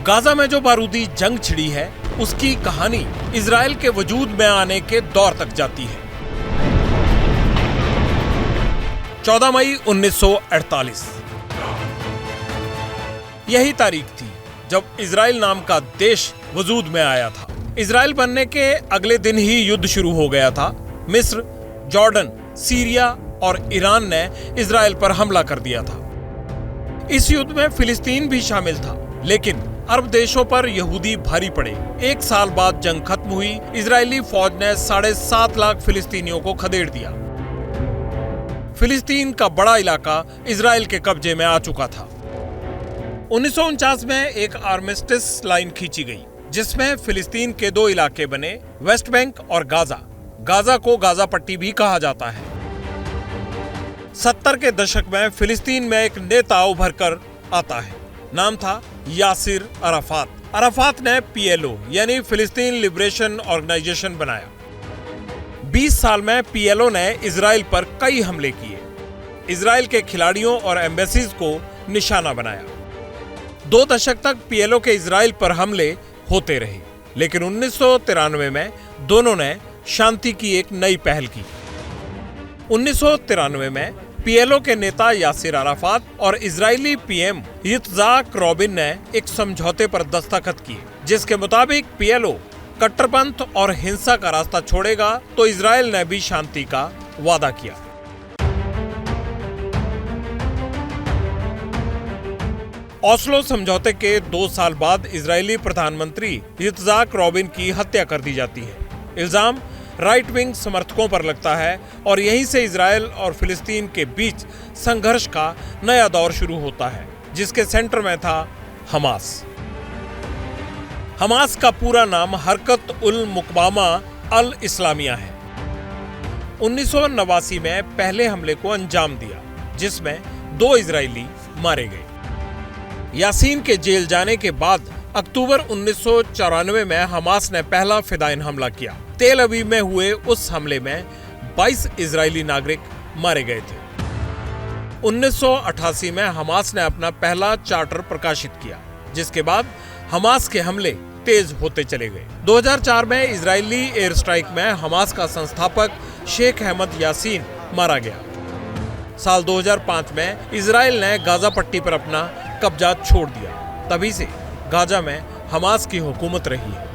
Gaza में जो बारूदी जंग छिड़ी है उसकी कहानी इजराइल के वजूद में आने के दौर तक जाती है। 14 मई 1948 यही तारीख थी जब इजराइल नाम का देश वजूद में आया था। इजराइल बनने के अगले दिन ही युद्ध शुरू हो गया था। मिस्र, जॉर्डन, सीरिया और ईरान ने इजराइल पर हमला कर दिया था। इस युद्ध में फिलिस्तीन भी शामिल था, लेकिन अरब देशों पर यहूदी भारी पड़े। 1 साल बाद जंग खत्म हुई। इजरायली फौज ने 7.5 लाख फिलिस्तीनियों को खदेड़ दिया। फिलिस्तीन का बड़ा इलाका इजराइल के कब्जे में आ चुका था। 1949 में एक आर्मिस्टिस लाइन खींची गई, जिसमें फिलिस्तीन के 2 इलाके बने, वेस्ट बैंक और गाजा। गाजा को गाजा पट्टी भी कहा जाता है। 70 के दशक में फिलिस्तीन में एक नेता उभर कर आता है। नाम था यासिर अराफात। अराफात ने PLO यानी फिलिस्तीन लिबरेशन ऑर्गेनाइजेशन बनाया। 20 साल में PLO ने इजराइल पर कई हमले किए। इजराइल के खिलाड़ियों और एम्बेसीज को निशाना बनाया। 2 दशक तक PLO के इजराइल पर हमले होते रहे, लेकिन 1993 में दोनों ने शांति की एक नई पहल की। 1993 में PLO के नेता यासिर अराफात और इजरायली PM यित्ज़हाक रबिन ने एक समझौते पर दस्तखत किए, जिसके मुताबिक PLO कट्टरपंथ और हिंसा का रास्ता छोड़ेगा, तो इजराइल ने भी शांति का वादा किया। ओस्लो समझौते के 2 साल बाद इजरायली प्रधानमंत्री यित्ज़हाक रबिन की हत्या कर दी जाती है। इल्जाम राइट विंग समर्थकों पर लगता है और यहीं से इजराइल और फिलिस्तीन के बीच संघर्ष का नया दौर शुरू होता है, जिसके सेंटर में था हमास। हमास का पूरा नाम हरकत उल मुक़ावमा अल इस्लामिया है। 1989 में पहले हमले को अंजाम दिया, जिसमें 2 इजरायली मारे गए। यासीन के जेल जाने के बाद अक्टूबर 1994 में हमास ने पहला फिदाइन हमला किया। तेल अवीव में हुए उस हमले में 22 इजरायली नागरिक मारे गए थे। 1988 में हमास ने अपना पहला चार्टर प्रकाशित किया, जिसके बाद हमास के हमले तेज होते चले गए। 2004 में इजरायली एयर स्ट्राइक में हमास का संस्थापक शेख अहमद यासीन मारा गया। साल 2005 में इजराइल ने गाजा पट्टी पर अपना कब्जा छोड़ दिया। तभी से गाजा में हमास की हुकूमत रही है।